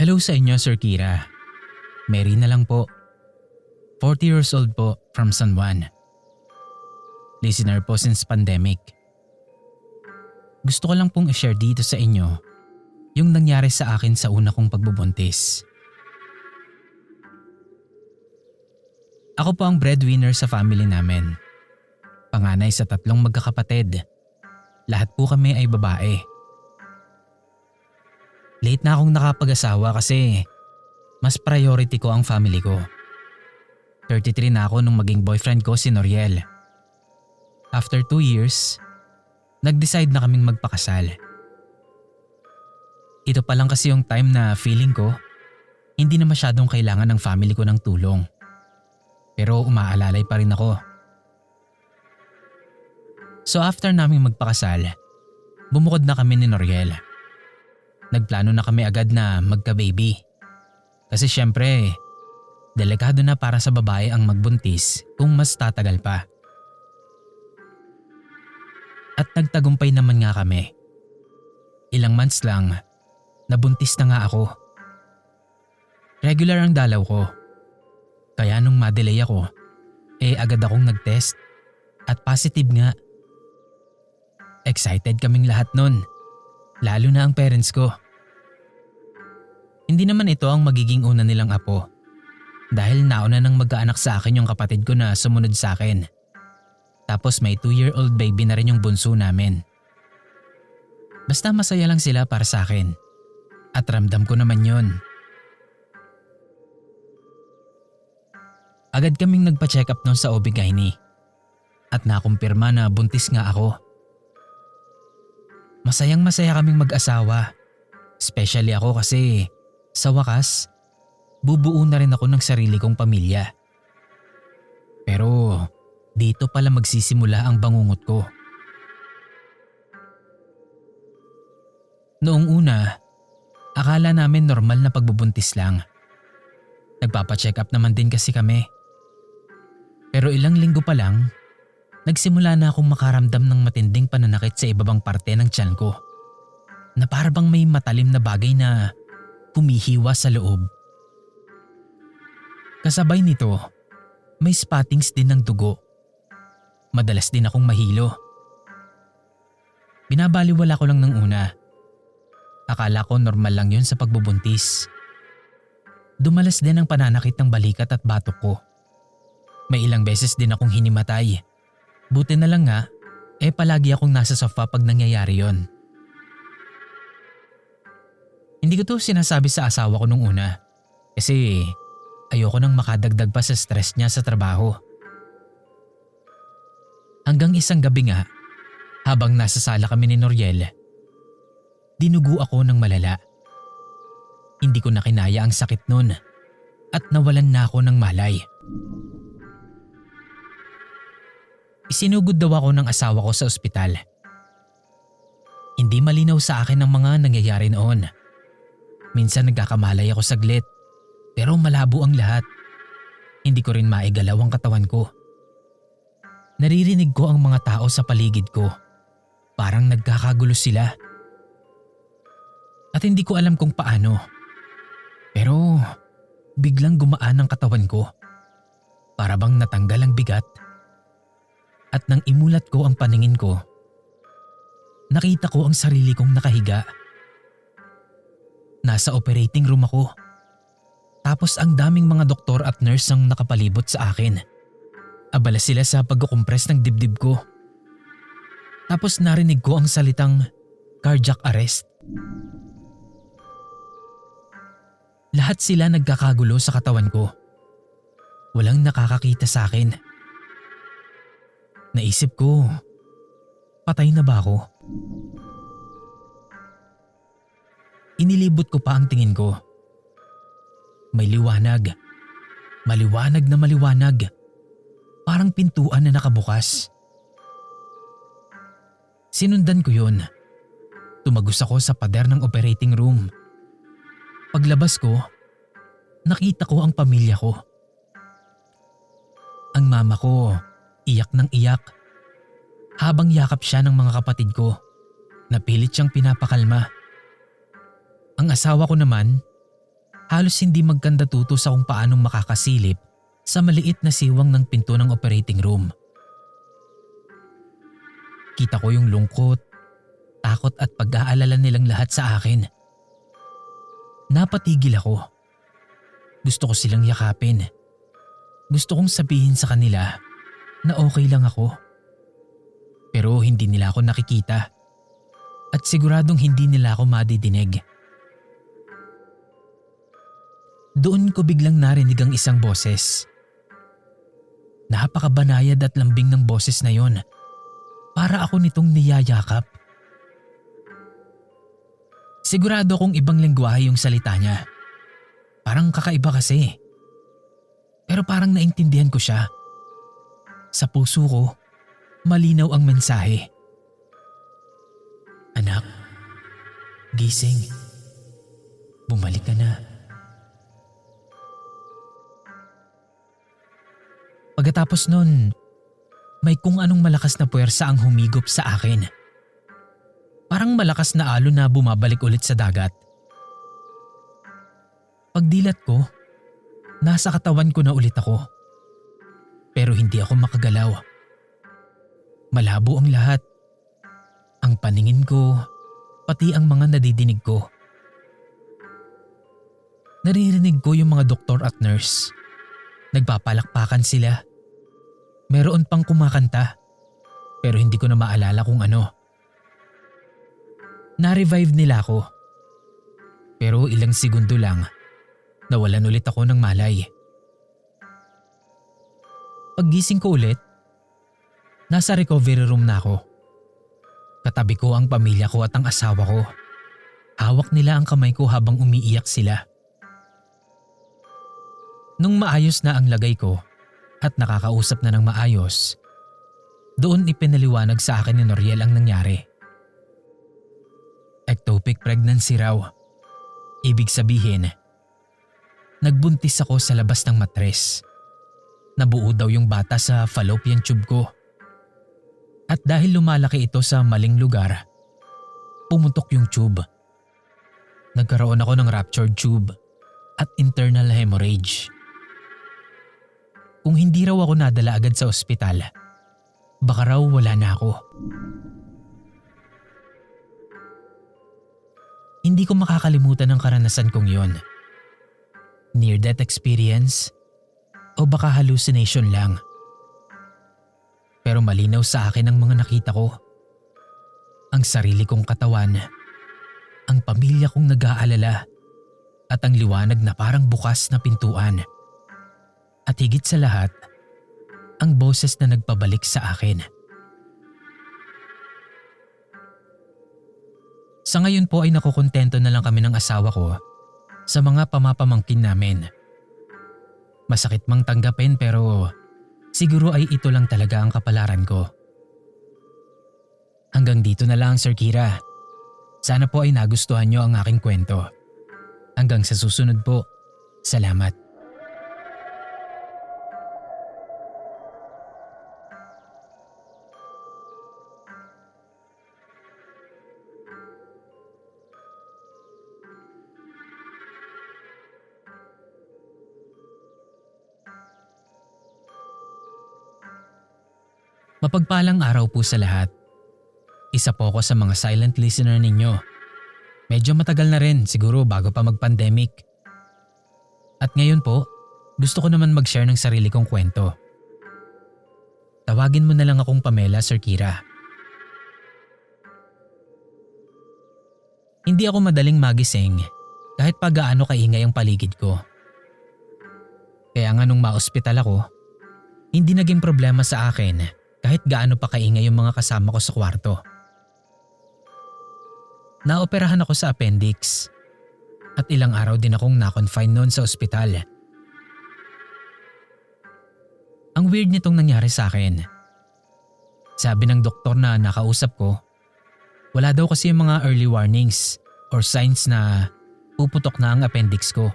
Hello sa inyo, Sir Kira. Mary na lang po. 40 years old po from San Juan. Listener po since pandemic. Gusto ko lang pong i-share dito sa inyo yung nangyari sa akin sa una kong pagbubuntis. Ako po ang breadwinner sa family namin. Panganay sa 3 magkakapatid. Lahat po kami ay babae. Late na akong nakapag-asawa kasi mas priority ko ang family ko. 33 na ako nung maging boyfriend ko si Noriel. After 2 years, nag-decide na kaming magpakasal. Ito pa lang kasi yung time na feeling ko, hindi na masyadong kailangan ng family ko ng tulong. Pero umaalalay pa rin ako. So after naming magpakasal, bumukod na kami ni Noriel. Nagplano na kami agad na magka-baby. Kasi syempre, delikado na para sa babae ang magbuntis kung mas tatagal pa. At nagtagumpay naman nga kami. Ilang months lang, nabuntis na nga ako. Regular ang dalaw ko. Kaya nung madelay ako, agad akong nag-test at positive nga. Excited kaming lahat nun. Lalo na ang parents ko. Hindi naman ito ang magiging una nilang apo. Dahil nauna nang magkaanak sa akin yung kapatid ko na sumunod sa akin. Tapos may 2-year-old baby na rin yung bunso namin. Basta masaya lang sila para sa akin. At ramdam ko naman yun. Agad kaming nagpa-check up nun sa OB-GYN. At nakumpirma na buntis nga ako. Masayang masaya kaming mag-asawa. Especially ako kasi sa wakas, bubuo na rin ako ng sarili kong pamilya. Pero dito pala magsisimula ang bangungot ko. Noong una, akala namin normal na pagbubuntis lang. Nagpapa-check up naman din kasi kami. Pero ilang linggo pa lang, nagsimula na akong makaramdam ng matinding pananakit sa ibabang parte ng tiyan ko. Na para bang may matalim na bagay na humihiwa sa loob. Kasabay nito, may spottings din ng dugo. Madalas din akong mahilo. Binabaliwala ko lang ng una. Akala ko normal lang yun sa pagbubuntis. Dumalas din ang pananakit ng balikat at batok ko. May ilang beses din akong hinimatay. Buti na lang nga, palagi akong nasa sofa pag nangyayari yon. Hindi ko to sinasabi sa asawa ko nung una kasi ayoko nang makadagdag pa sa stress niya sa trabaho. Hanggang isang gabi nga, habang nasa sala kami ni Noriel, dinugo ako ng malala. Hindi ko na kinaya ang sakit nun at nawalan na ako ng malay. Isinugod daw ako ng asawa ko sa ospital. Hindi malinaw sa akin ang mga nangyayari noon. Minsan nagkakamalay ako saglit, pero malabo ang lahat. Hindi ko rin maigalaw ang katawan ko. Naririnig ko ang mga tao sa paligid ko. Parang nagkakagulo sila. At hindi ko alam kung paano. Pero biglang gumaan ang katawan ko. Para bang natanggal ang bigat. At nang imulat ko ang paningin ko, nakita ko ang sarili kong nakahiga. Nasa operating room ako. Tapos ang daming mga doktor at nurse ang nakapalibot sa akin. Abala sila sa pagkukumpres ng dibdib ko. Tapos narinig ko ang salitang cardiac arrest. Lahat sila nagkakagulo sa katawan ko. Walang nakakakita sa akin. Naisip ko, patay na ba ako? Inilibot ko pa ang tingin ko. May liwanag. Maliwanag na maliwanag. Parang pintuan na nakabukas. Sinundan ko yun. Tumagos ako sa pader ng operating room. Paglabas ko, nakita ko ang pamilya ko. Ang mama ko, iyak ng iyak. Habang yakap siya ng mga kapatid ko, na pilit siyang pinapakalma. Ang asawa ko naman, Halos hindi magkanda tuto sa kung paanong makakasilip sa maliit na siwang ng pinto ng operating room. Kita ko yung lungkot, takot at pag-aalala nilang lahat sa akin. Napatigil ako. Gusto ko silang yakapin. Gusto kong sabihin sa kanila na okay lang ako. Pero hindi nila ako nakikita. At siguradong hindi nila ako madidinig. Doon ko biglang narinig ang isang boses. Napakabanayad at lambing ng boses na yon. Para ako nitong niyayakap. Sigurado kong ibang lengguwahe yung salita niya. Parang kakaiba kasi. Pero parang naintindihan ko siya. Sa puso ko, malinaw ang mensahe. Anak, gising. Bumalik ka na. Pagkatapos nun, may kung anong malakas na puwersa ang humigop sa akin. Parang malakas na alon na bumabalik ulit sa dagat. Pagdilat ko, nasa katawan ko na ulit ako. Pero hindi ako makagalaw. Malabo ang lahat. Ang paningin ko, pati ang mga nadidinig ko. Naririnig ko yung mga doktor at nurse. Nagpapalakpakan sila. Meron pang kumakanta. Pero hindi ko na maalala kung ano. Na-revive nila ako. Pero ilang segundo lang, nawalan ulit ako ng malay. Paggising ko ulit, nasa recovery room na ako. Katabi ko ang pamilya ko at ang asawa ko. Hawak nila ang kamay ko habang umiiyak sila. Nung maayos na ang lagay ko at nakakausap na ng maayos, doon ipinaliwanag sa akin ni Noriel ang nangyari. Ectopic pregnancy raw. Ibig sabihin, nagbuntis ako sa labas ng matres. Nabuo daw yung bata sa fallopian tube ko. At dahil lumalaki ito sa maling lugar, pumutok yung tube. Nagkaroon ako ng ruptured tube at internal hemorrhage. Kung hindi raw ako nadala agad sa ospital, baka raw wala na ako. Hindi ko makakalimutan ang karanasan kong yon. Near-death experience o baka hallucination lang. Pero malinaw sa akin ang mga nakita ko. Ang sarili kong katawan, ang pamilya kong nag-aalala, at ang liwanag na parang bukas na pintuan. At higit sa lahat, ang boses na nagpabalik sa akin. Sa ngayon po ay nakukontento na lang kami ng asawa ko sa mga pamapamangkin namin. Masakit mang tanggapin pero siguro ay ito lang talaga ang kapalaran ko. Hanggang dito na lang, Sir Kira. Sana po ay nagustuhan niyo ang aking kwento. Hanggang sa susunod po. Salamat. Mapagpalang araw po sa lahat. Isa po ako sa mga silent listener ninyo. Medyo matagal na rin, siguro bago pa mag-pandemic. At ngayon po, gusto ko naman mag-share ng sarili kong kwento. Tawagin mo na lang akong Pamela, Sir Kira. Hindi ako madaling magising kahit pa gaano kaingay ang paligid ko. Kaya nga nung ma-ospital ako, hindi naging problema sa akin kahit gaano pa kaingay yung mga kasama ko sa kwarto. Naoperahan ako sa appendix at ilang araw din akong na-confine noon sa ospital. Ang weird nitong nangyari sa akin. Sabi ng doktor na nakausap ko, wala daw kasi yung mga early warnings or signs na puputok na ang appendix ko.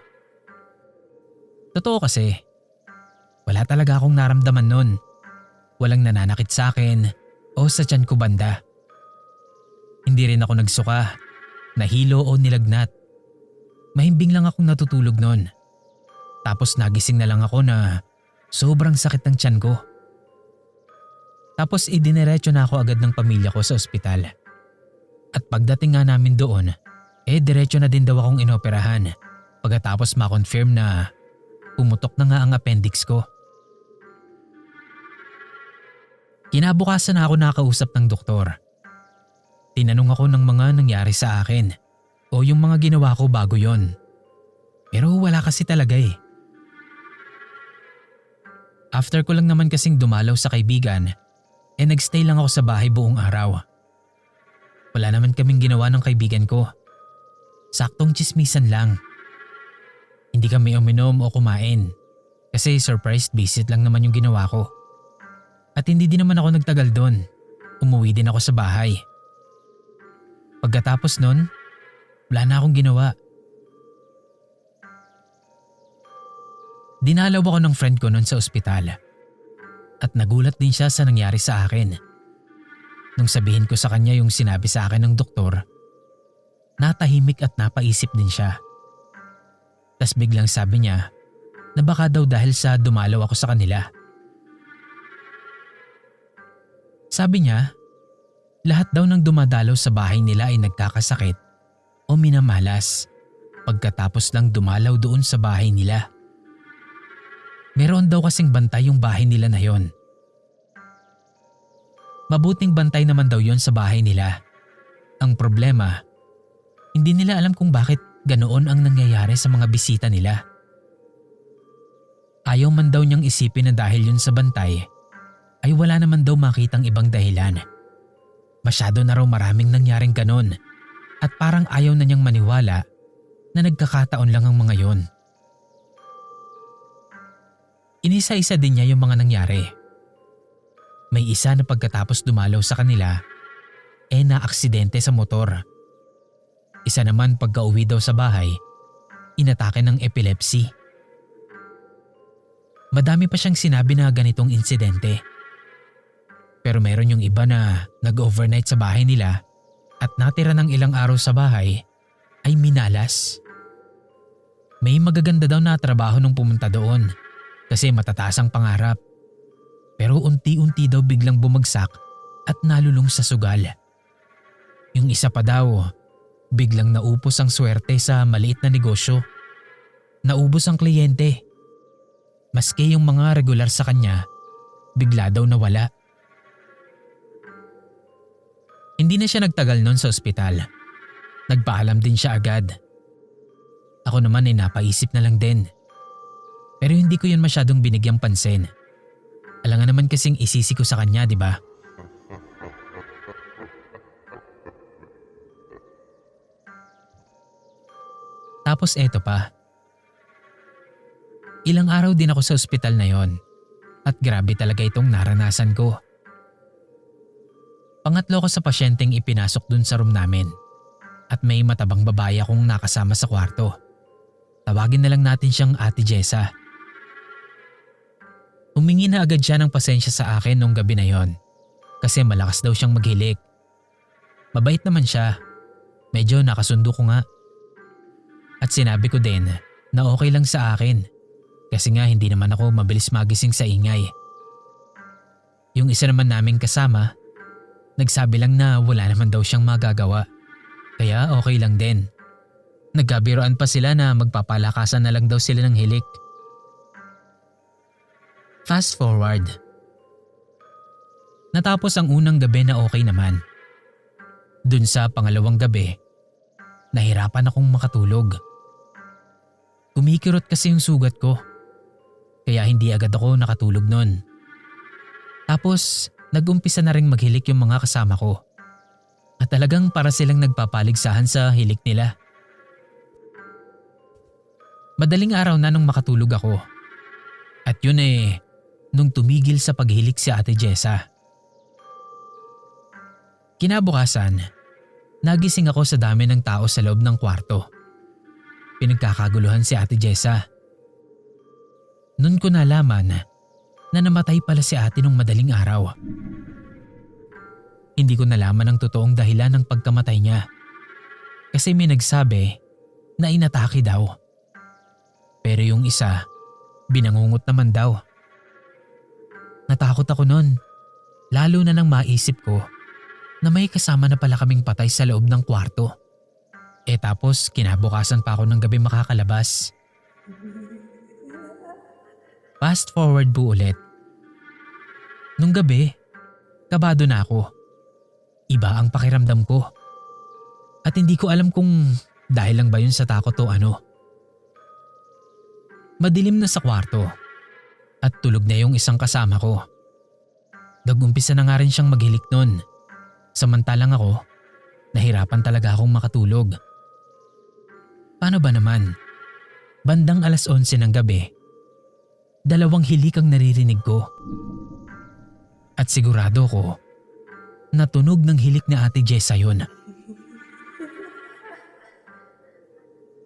Totoo kasi, wala talaga akong naramdaman noon. Walang nananakit sa akin o sa tiyan ko banda. Hindi rin ako nagsuka, nahilo o nilagnat. Mahimbing lang akong natutulog noon. Tapos nagising na lang ako na sobrang sakit ng tiyan ko. Tapos idiniretso na ako agad ng pamilya ko sa ospital. At pagdating nga namin doon, diretso na din daw akong inoperahan pagkatapos ma-confirm na pumutok na nga ang appendix ko. Kinabukasan na ako nakausap ng doktor. Tinanong ako ng mga nangyari sa akin o yung mga ginawa ko bago yon. Pero wala kasi talaga eh. After ko lang naman kasing dumalaw sa kaibigan, nagstay lang ako sa bahay buong araw. Wala naman kaming ginawa ng kaibigan ko. Saktong tsismisan lang. Hindi kami uminom o kumain kasi surprise visit lang naman yung ginawa ko. At hindi din naman ako nagtagal doon. Umuwi din ako sa bahay. Pagkatapos nun, wala na akong ginawa. Dinalaw ako ng friend ko noon sa ospital. At nagulat din siya sa nangyari sa akin. Nung sabihin ko sa kanya yung sinabi sa akin ng doktor, natahimik at napaisip din siya. Tas biglang sabi niya na baka daw dahil sa dumalaw ako sa kanila. Sabi niya, lahat daw ng dumadalaw sa bahay nila ay nagkakasakit o minamalas pagkatapos lang dumalaw doon sa bahay nila. Meron daw kasing bantay yung bahay nila na yon. Mabuting bantay naman daw yon sa bahay nila. Ang problema, hindi nila alam kung bakit ganoon ang nangyayari sa mga bisita nila. Ayaw man daw niyang isipin na dahil yun sa bantay, ay wala naman daw makitang ibang dahilan. Masyado na raw maraming nangyaring ganon at parang ayaw na niyang maniwala na nagkakataon lang ang mga yon. Inisa-isa din niya yung mga nangyari. May isa na pagkatapos dumalaw sa kanila, na-aksidente sa motor. Isa naman pagka-uwi daw sa bahay, inatake ng epilepsy. Madami pa siyang sinabi na ganitong insidente. Pero meron yung iba na nag-overnight sa bahay nila at natira ng ilang araw sa bahay ay minalas. May magaganda daw na trabaho nung pumunta doon kasi matataas ang pangarap. Pero unti-unti daw biglang bumagsak at nalulung sa sugal. Yung isa pa daw, biglang naupos ang swerte sa maliit na negosyo. Naubos ang kliyente. Maski yung mga regular sa kanya, bigla daw nawala. Hindi na siya nagtagal noon sa ospital. Nagpaalam din siya agad. Ako naman ay napaisip na lang din. Pero hindi ko yun masyadong binigyang pansin. Alangan naman kasing isisi ko sa kanya, di ba? Tapos eto pa. Ilang araw din ako sa ospital na yon. At grabe talaga itong naranasan ko. Pangatlo ko sa pasyenteng ipinasok dun sa room namin. At may matabang babae akong nakasama sa kwarto. Tawagin na lang natin siyang Ate Jessa. Humingi na agad siya ng pasensya sa akin nung gabi na yon. Kasi malakas daw siyang maghilik. Mabait naman siya. Medyo nakasundo ko nga. At sinabi ko din na okay lang sa akin. Kasi nga hindi naman ako mabilis magising sa ingay. Yung isa naman naming kasama, nagsabi lang na wala naman daw siyang magagawa. Kaya okay lang din. Nagkabiroan pa sila na magpapalakasan na lang daw sila ng hilik. Fast forward. Natapos ang unang gabi na okay naman. Dun sa pangalawang gabi, nahirapan akong makatulog. Kumikirot kasi yung sugat ko. Kaya hindi agad ako nakatulog nun. Tapos nag-umpisa na ring maghilik yung mga kasama ko. At talagang para silang nagpapaligsahan sa hilik nila. Madaling araw na nung makatulog ako. At yun nung tumigil sa paghilik si Ate Jessa. Kinabukasan, nagising ako sa dami ng tao sa loob ng kwarto. Pinagkakaguluhan si Ate Jessa. Noon ko nalaman na namatay pala si ate nung madaling araw. Hindi ko nalaman ang totoong dahilan ng pagkamatay niya. Kasi may nagsabi na inatake daw. Pero yung isa, binangungot naman daw. Natakot ako nun, lalo na nang maisip ko na may kasama na pala kaming patay sa loob ng kwarto. Tapos kinabukasan pa ako ng gabi makakalabas. Fast forward po ulit. Nung gabi, kabado na ako. Iba ang pakiramdam ko. At hindi ko alam kung dahil lang ba yun sa takot o ano. Madilim na sa kwarto at tulog na yung isang kasama ko. Nag-umpisa na nga rin siyang maghilik nun. Samantalang ako, nahirapan talaga akong makatulog. Paano ba naman? Bandang 11:00 ng gabi, 2 hilik ang naririnig ko. At sigurado ko, natunog ng hilik ni Ate Jessa yun.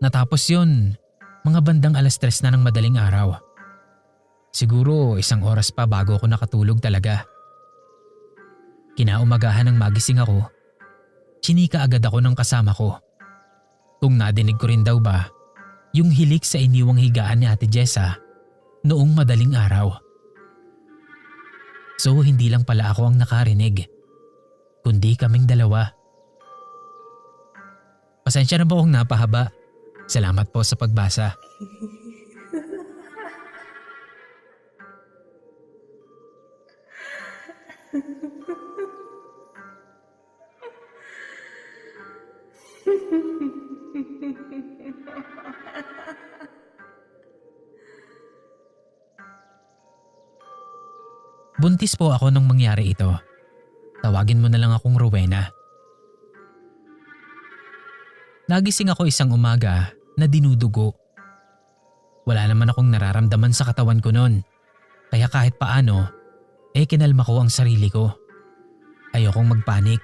Natapos yun, mga bandang 3:00 na ng madaling araw. Siguro 1 oras pa bago ako nakatulog talaga. Kinaumagahan ng magising ako, chinika agad ako ng kasama ko. Kung nadinig ko rin daw ba yung hilik sa iniwang higaan ni Ate Jessa noong madaling araw. So hindi lang pala ako ang nakarinig, kundi kaming dalawa. Pasensya na po kung napahaba. Salamat po sa pagbasa. Buntis po ako nung mangyari ito. Tawagin mo na lang akong Rowena. Nagising ako isang umaga na dinudugo. Wala naman akong nararamdaman sa katawan ko noon. Kaya kahit paano, kinalma ko ang sarili ko. Ayokong magpanik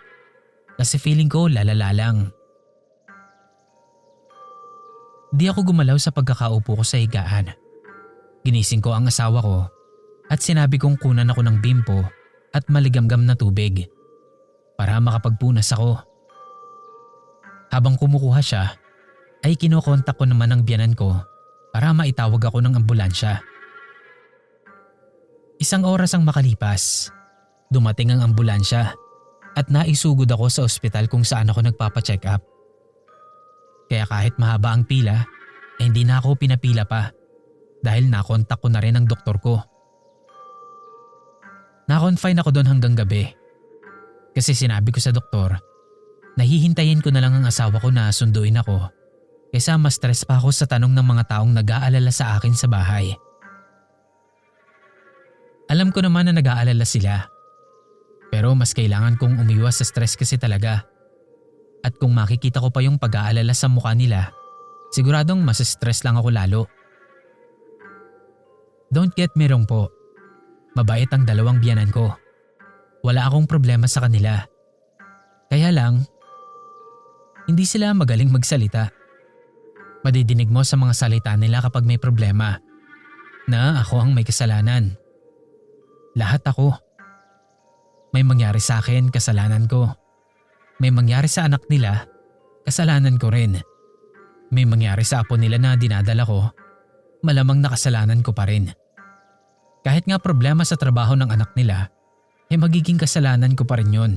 kasi feeling ko lalala lang. Di ako gumalaw sa pagkakaupo ko sa higaan. Ginising ko ang asawa ko at sinabi kong kunan ako ng bimpo at maligamgam na tubig para makapagpunas ako. Habang kumukuha siya, ay kinokontak ko naman ang biyanan ko para maitawag ako ng ambulansya. 1 oras ang makalipas, dumating ang ambulansya at naisugod ako sa ospital kung saan ako nagpapacheck up. Kaya kahit mahaba ang pila, hindi na ako pinapila pa dahil nakontak ko na rin ang doktor ko. Na-confine ako doon hanggang gabi kasi sinabi ko sa doktor, nahihintayin ko na lang ang asawa ko na sunduin ako kaysa mas stress pa ako sa tanong ng mga taong nag-aalala sa akin sa bahay. Alam ko naman na nag-aalala sila, pero mas kailangan kong umiwas sa stress kasi talaga. At kung makikita ko pa yung pag-aalala sa mukha nila, siguradong mas stress lang ako lalo. Don't get me wrong po, mabait ang 2 biyanan ko. Wala akong problema sa kanila. Kaya lang, hindi sila magaling magsalita. Madidinig mo sa mga salita nila kapag may problema na ako ang may kasalanan. Lahat ako. May mangyari sa akin, kasalanan ko. May mangyari sa anak nila, kasalanan ko rin. May mangyari sa apo nila na dinadala ko, malamang nakasalanan ko pa rin. Kahit nga problema sa trabaho ng anak nila, magiging kasalanan ko pa rin yun.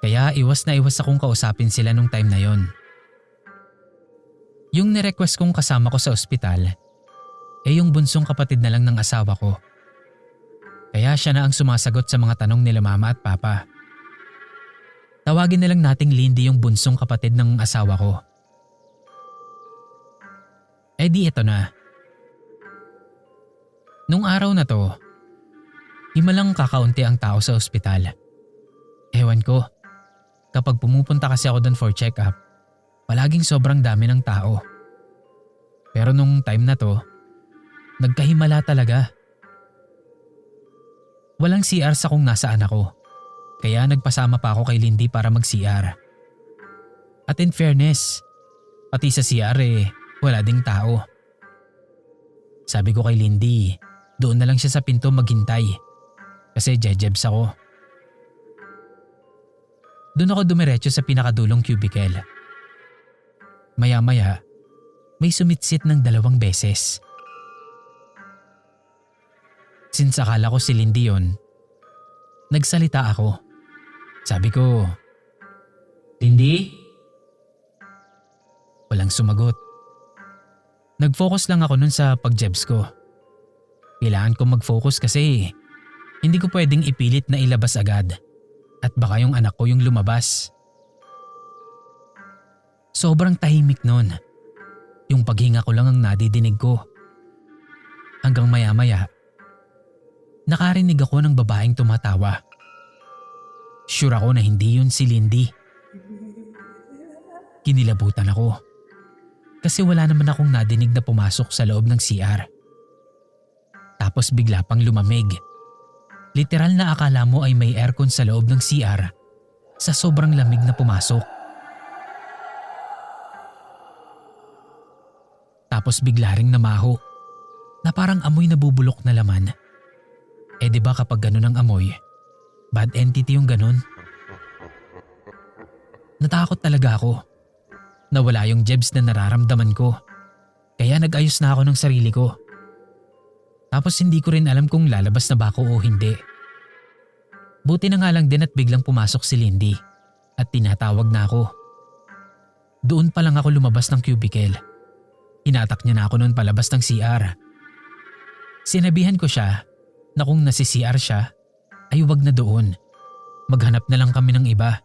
Kaya iwas na iwas akong kausapin sila nung time na yon. Yung nirequest kong kasama ko sa ospital, yung bunsong kapatid na lang ng asawa ko. Kaya siya na ang sumasagot sa mga tanong nila mama at papa. Tawagin na lang nating Lindy yung bunsong kapatid ng asawa ko. Di ito na. Nung araw na to, himalang kakaunti ang tao sa ospital. Ewan ko. Kapag pumupunta kasi ako doon for check-up, palaging sobrang dami ng tao. Pero nung time na to, nagkahimala talaga. Walang CR sa kung nasaan ako, kaya nagpasama pa ako kay Lindy para mag-CR. At in fairness, pati sa CR wala ding tao. Sabi ko kay Lindy, doon na lang siya sa pinto maghintay kasi jejebs ako. Doon ako dumiretso sa pinakadulong cubicle. Maya-maya, may sumitsit ng 2 beses. Since akala ko si Lindy yon, nagsalita ako. Sabi ko, "Lindy?" Walang sumagot. Nag-focus lang ako nun sa pag-jebs ko. Kailangan ko mag-focus kasi hindi ko pwedeng ipilit na ilabas agad at baka yung anak ko yung lumabas. Sobrang tahimik nun. Yung paghinga ko lang ang nadidinig ko. Hanggang maya-maya, nakarinig ako ng babaeng tumatawa. Sure ako na hindi yun si Lindy. Kinilabutan ako. Kasi wala naman akong nadinig na pumasok sa loob ng CR. Tapos bigla pang lumamig. Literal na akala mo ay may aircon sa loob ng CR sa sobrang lamig na pumasok. Tapos bigla ring namaho na parang amoy na bubulok na laman. Eh di ba kapag ganun ang amoy, bad entity yung ganun? Natakot talaga ako. Nawala yung jebs na nararamdaman ko. Kaya nag-ayos na ako ng sarili ko. Tapos hindi ko rin alam kung lalabas na ba ako o hindi. Buti na nga lang din at biglang pumasok si Lindy at tinatawag na ako. Doon pa lang ako lumabas ng cubicle. Hinatak niya na ako noon palabas ng CR. Sinabihan ko siya na kung nasi-CR siya ay wag na doon. Maghanap na lang kami ng iba.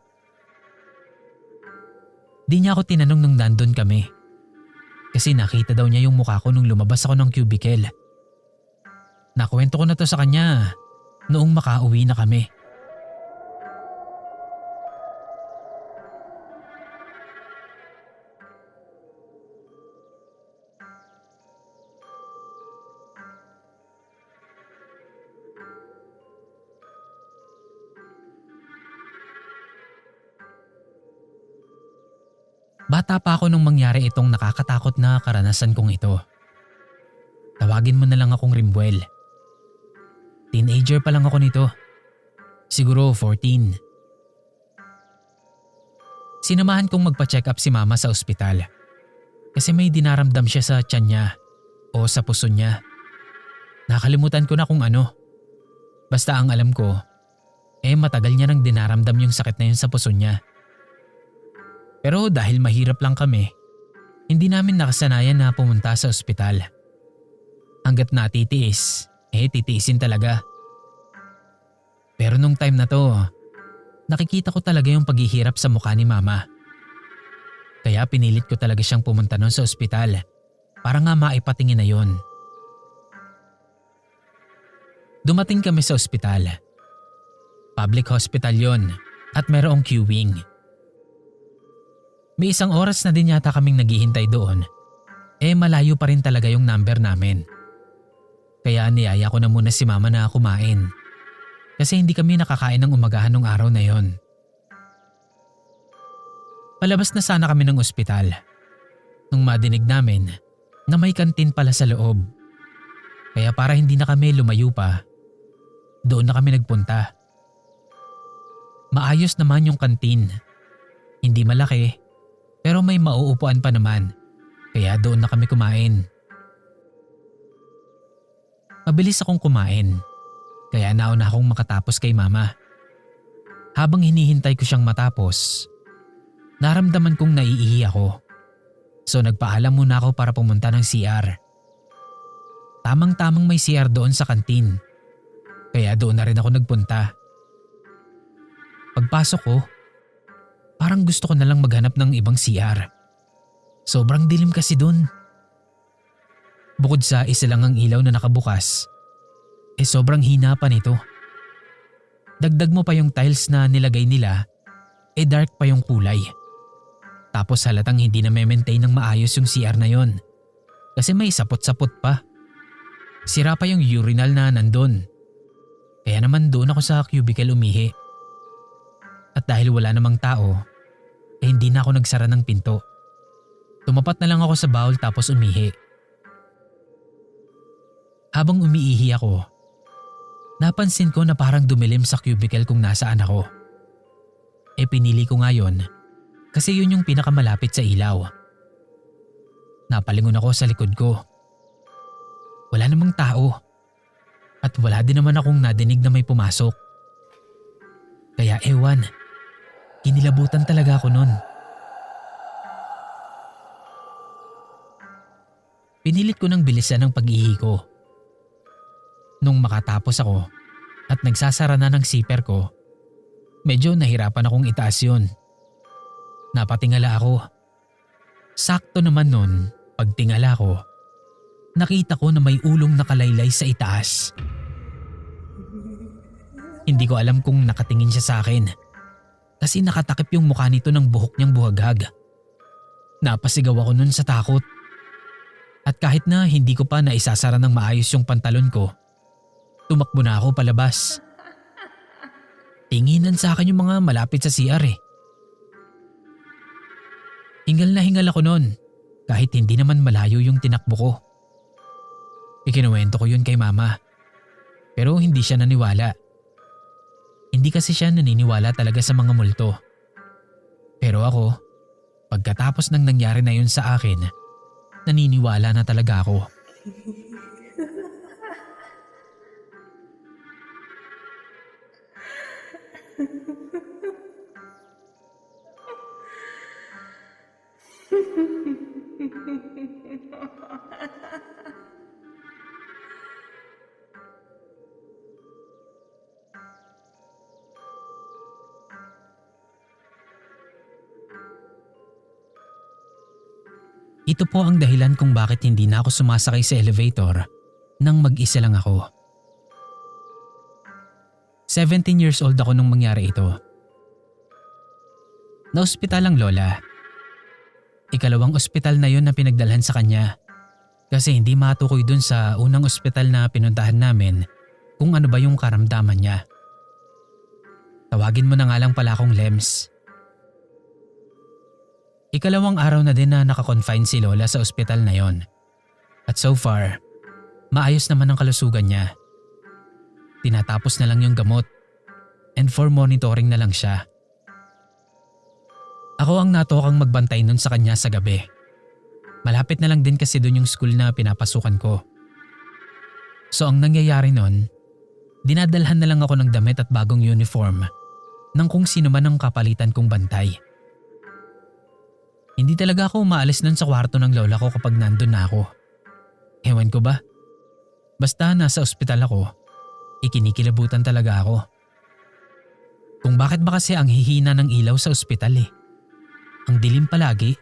Di niya ako tinanong nung nandun kami. Kasi nakita daw niya yung mukha ko nung lumabas ako ng cubicle. Nakwento ko na to sa kanya noong makauwi na kami. Bata pa ako nung mangyari itong nakakatakot na karanasan kong ito. Tawagin mo na lang akong Rimbuel. Teenager pa lang ako nito. Siguro 14. Sinamahan kong magpa-check up si mama sa ospital. Kasi may dinaramdam siya sa tiyan niya o sa puso niya. Nakalimutan ko na kung ano. Basta ang alam ko, matagal niya nang dinaramdam yung sakit na yun sa puso niya. Pero dahil mahirap lang kami, hindi namin nakasanayan na pumunta sa ospital. Hanggat natitiis, titiisin talaga. Pero nung time na to, nakikita ko talaga yung paghihirap sa mukha ni mama. Kaya pinilit ko talaga siyang pumunta nun sa ospital para nga maipatingin na yun. Dumating kami sa ospital. Public hospital yon at merong queuing. May 1 oras na din yata kaming naghihintay doon. Malayo pa rin talaga yung number namin. Kaya niyaya ko na muna si mama na kumain. Kasi hindi kami nakakain ng umagahan nung araw na yon. Palabas na sana kami ng ospital. Nung madinig namin na may kantin pala sa loob. Kaya para hindi na kami lumayo pa, doon na kami nagpunta. Maayos naman yung kantin. Hindi malaki. Pero may mauupuan pa naman, kaya doon na kami kumain. Mabilis akong kumain, kaya nauna akong makatapos kay mama. Habang hinihintay ko siyang matapos, naramdaman kong naiihi ako. So nagpaalam muna ako para pumunta ng CR. Tamang-tamang may CR doon sa kantin, kaya doon na rin ako nagpunta. Pagpasok ko, parang gusto ko na lang maghanap ng ibang CR. Sobrang dilim kasi dun. Bukod sa isa lang ang ilaw na nakabukas, sobrang hina pa nito. Dagdag mo pa yung tiles na nilagay nila, dark pa yung kulay. Tapos halatang hindi na maintain ng maayos yung CR na yon. Kasi may sapot-sapot pa. Sira pa yung urinal na nandun. Kaya naman doon ako sa cubicle umihi. At dahil wala namang tao, hindi na ako nagsara ng pinto. Tumapat na lang ako sa bowl tapos umihi. Habang umiihi ako, napansin ko na parang dumilim sa cubicle kung nasaan ako. Pinili ko nga yun kasi yun yung pinakamalapit sa ilaw. Napalingon ako sa likod ko. Wala namang tao. At wala din naman akong nadinig na may pumasok. Kaya ewan, kinilabutan talaga ako nun. Pinilit ko ng bilisan ang pag-ihi ko. Nung makatapos ako at nagsasara na ng zipper ko, medyo nahirapan akong itaas yun. Napatingala ako. Sakto naman nun, pagtingala ko, nakita ko na may ulong nakalaylay sa itaas. Hindi ko alam kung nakatingin siya sa akin kasi nakatakip yung mukha nito ng buhok niyang buhaghag. Napasigaw ako nun sa takot. At kahit na hindi ko pa naisasara ng maayos yung pantalon ko, tumakbo na ako palabas. Tinginan sa akin yung mga malapit sa CR eh. Hingal na hingal ako nun kahit hindi naman malayo yung tinakbo ko. Ikinuwento ko yun kay mama pero hindi siya naniwala. Hindi kasi siya naniniwala talaga sa mga multo. Pero ako, pagkatapos ng nangyari na yun sa akin, naniniwala na talaga ako. Ito po ang dahilan kung bakit hindi na ako sumasakay sa elevator nang mag-isa lang ako. 17 years old ako nung mangyari ito. Na-ospital ang lola. Ikalawang ospital na yon na pinagdalhan sa kanya kasi hindi matukoy dun sa unang ospital na pinuntahan namin kung ano ba yung karamdaman niya. Tawagin mo na nga lang pala akong Lems. Ikalawang araw na din na nakakonfine si lola sa ospital na yon. At so far, maayos naman ang kalusugan niya. Tinatapos na lang yung gamot and for monitoring na lang siya. Ako ang natokang magbantay nun sa kanya sa gabi. Malapit na lang din kasi dun yung school na pinapasukan ko. So ang nangyayari nun, dinadalhan na lang ako ng damit at bagong uniform ng kung sino man ang kapalitan kong bantay. Hindi talaga ako umaalis nun sa kwarto ng lola ko kapag nandun na ako. Ewan ko ba? Basta nasa ospital ako, ikinikilabutan talaga ako. Kung bakit ba kasi ang hihina ng ilaw sa ospital eh. Ang dilim palagi.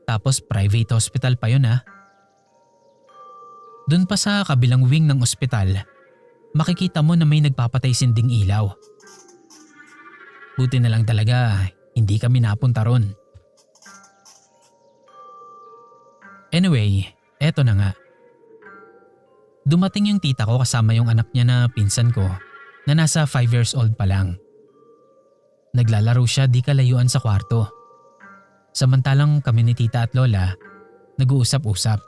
Tapos private hospital pa yun ah. Doon pa sa kabilang wing ng ospital, makikita mo na may nagpapatay sinding ilaw. Buti na lang talaga hindi kami napunta ron. Anyway, eto na nga. Dumating yung tita ko kasama yung anak niya na pinsan ko na nasa 5 years old pa lang. Naglalaro siya di kalayuan sa kwarto. Samantalang kami ni tita at lola nag-uusap-usap.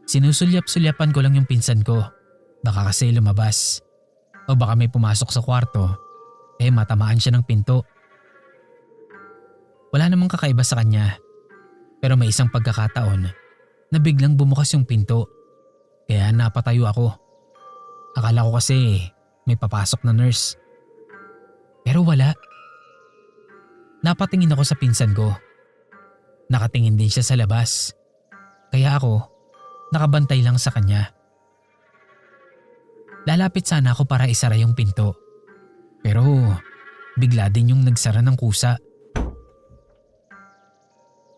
Sinusulyap-sulyapan ko lang yung pinsan ko. Baka kasi lumabas. O baka may pumasok sa kwarto. Matamaan siya ng pinto. Wala namang kakaiba sa kanya. Pero may isang pagkakataon na biglang bumukas yung pinto. Kaya napatayo ako. Akala ko kasi may papasok na nurse. Pero wala. Napatingin ako sa pinsan ko. Nakatingin din siya sa labas. Kaya ako, nakabantay lang sa kanya. Lalapit sana ako para isara yung pinto. Pero bigla din yung nagsara ng kusa.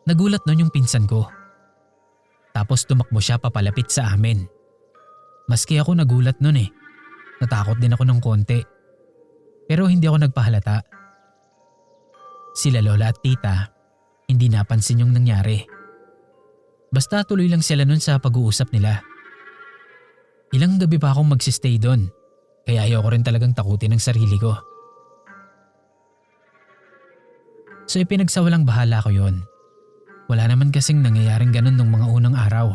Nagulat nun yung pinsan ko. Tapos tumakbo siya papalapit sa amin. Maski ako nagulat nun eh. Natakot din ako ng konti. Pero hindi ako nagpahalata. Sila lola at tita, hindi napansin yung nangyari. Basta tuloy lang sila nun sa pag-uusap nila. Ilang gabi pa akong magsistay doon. Kaya ayoko rin talagang takutin ang sarili ko. So ipinagsawalang bahala ko yon. Wala naman kasing nangyayaring ganun nung mga unang araw.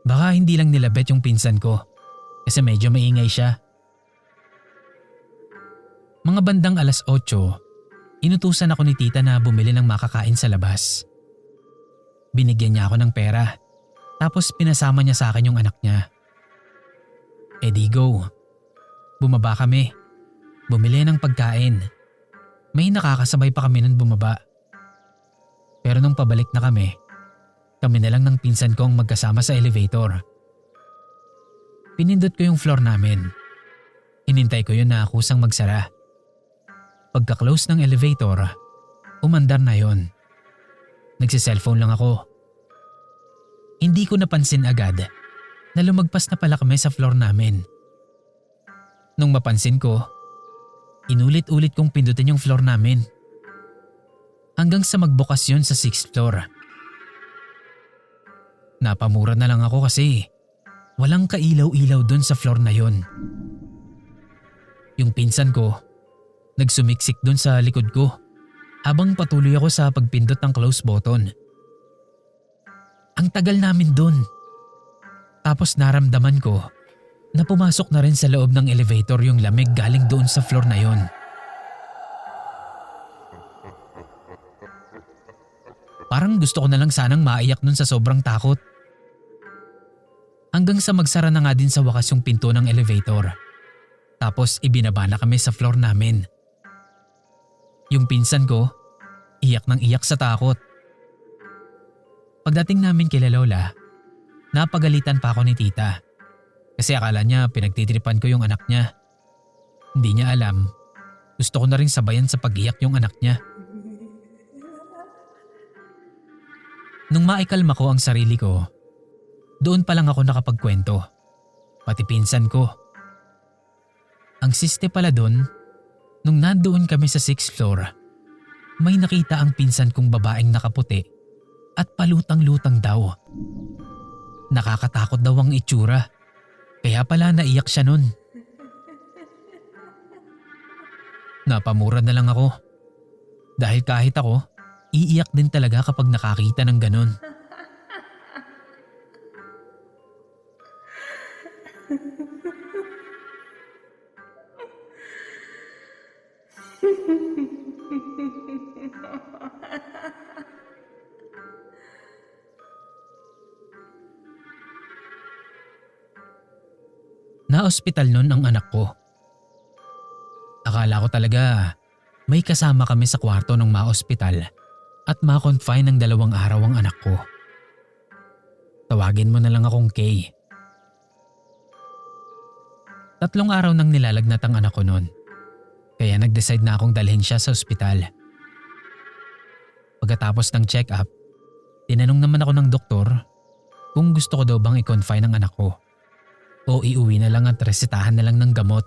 Baka hindi lang nilabet yung pinsan ko kasi medyo maingay siya. Mga bandang 8:00, inutusan ako ni tita na bumili ng makakain sa labas. Binigyan niya ako ng pera. Tapos pinasama niya sa akin yung anak niya. E di go. Bumaba kami. Bumili ng pagkain. May nakakasabay pa kami nun bumaba. Pero nung pabalik na kami na lang ng pinsan ko ang magkasama sa elevator. Pinindot ko yung floor namin. Hinintay ko yun na kusang magsara. Pagka-close ng elevator, umandar na yon. Nagsi-cellphone lang ako. Hindi ko napansin agad na lumagpas na pala kami sa floor namin. Nung mapansin ko, inulit-ulit kong pindutin yung floor namin. Hanggang sa magbukas yun sa 6th floor. Napamura na lang ako kasi walang kailaw-ilaw dun sa floor na yon. Yung pinsan ko, nagsumiksik dun sa likod ko habang patuloy ako sa pagpindot ng close button. Ang tagal namin dun. Tapos naramdaman ko na pumasok na rin sa loob ng elevator yung lamig galing doon sa floor na yon. Parang gusto ko na lang sanang maiyak nun sa sobrang takot. Hanggang sa magsara na nga din sa wakas yung pinto ng elevator. Tapos ibinaba na kami sa floor namin. Yung pinsan ko, iyak ng iyak sa takot. Pagdating namin kila Lola, napagalitan pa ako ni tita. Kasi akala niya pinagtitripan ko yung anak niya. Hindi niya alam, gusto ko na rin sabayan sa pag-iyak yung anak niya. Nung maikalma ko ang sarili ko, doon pa lang ako nakapagkwento. Pati pinsan ko. Ang siste pala doon, nung nandoon kami sa 6th floor, may nakita ang pinsan kong babaeng nakaputi at palutang-lutang daw. Nakakatakot daw ang itsura, kaya pala naiyak siya nun. Napamura na lang ako. Dahil kahit ako, iiyak din talaga kapag nakakita ng ganun. Na-ospital nun ang anak ko. Akala ko talaga may kasama kami sa kwarto ng ma-ospital at ma-confine ng 2 araw ang anak ko. Tawagin mo na lang akong Kay. 3 araw nang nilalagnat ang anak ko noon. Kaya nag-decide na akong dalhin siya sa ospital. Pagkatapos ng check-up, tinanong naman ako ng doktor kung gusto ko daw bang i-confine ang anak ko o iuwi na lang at resetahan na lang ng gamot.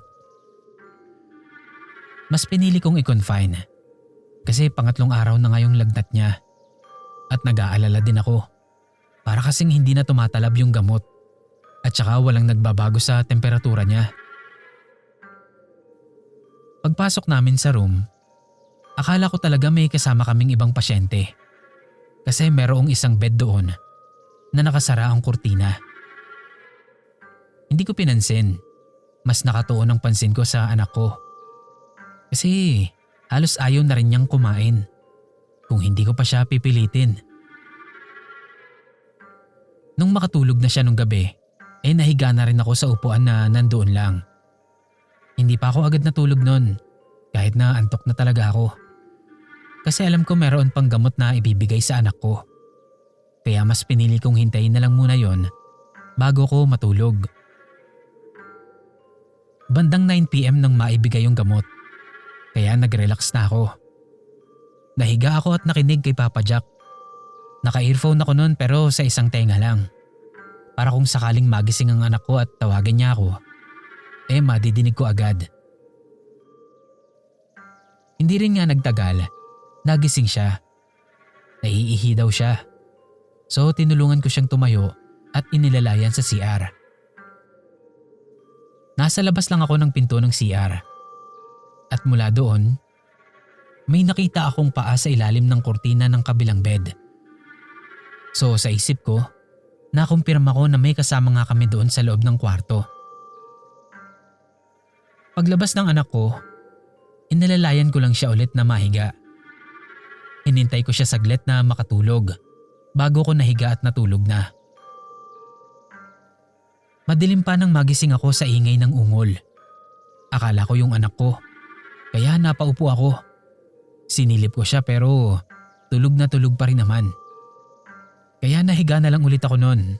Mas pinili kong i-confine kasi 3 araw na ngayong lagnat niya at nag-aalala din ako para kasing hindi na tumatalab yung gamot at saka walang nagbabago sa temperatura niya. Pagpasok namin sa room, akala ko talaga may kasama kaming ibang pasyente kasi merong isang bed doon na nakasara ang kurtina. Hindi ko pinansin, mas nakatuon ang pansin ko sa anak ko. Kasi halos ayaw na rin niyang kumain kung hindi ko pa siya pipilitin. Nung makatulog na siya nung gabi, nahiga na rin ako sa upuan na nandoon lang. Hindi pa ako agad natulog nun kahit na antok na talaga ako. Kasi alam ko meron pang gamot na ibibigay sa anak ko. Kaya mas pinili kong hintayin na lang muna yon bago ko matulog. Bandang 9 PM nang maibigay yung gamot. Kaya nag-relax na ako. Nahiga ako at nakinig kay Papa Jack. Naka-earphone ako noon pero sa isang tenga lang. Para kung sakaling magising ang anak ko at tawagin niya ako, madidinig ko agad. Hindi rin nga nagtagal, nagising siya. Naiihi daw siya. So tinulungan ko siyang tumayo at inilalayan sa CR. Nasa labas lang ako ng pinto ng CR. At mula doon, may nakita akong paa sa ilalim ng kurtina ng kabilang bed. So sa isip ko, nakumpirma ko na may kasama nga kami doon sa loob ng kwarto. Paglabas ng anak ko, inilalayan ko lang siya ulit na mahiga. Hinintay ko siya saglit na makatulog bago ko nahiga at natulog na. Madilim pa nang magising ako sa ingay ng ungol. Akala ko yung anak ko, kaya napaupo ako. Sinilip ko siya pero tulog na tulog pa rin naman. Kaya nahiga na lang ulit ako noon.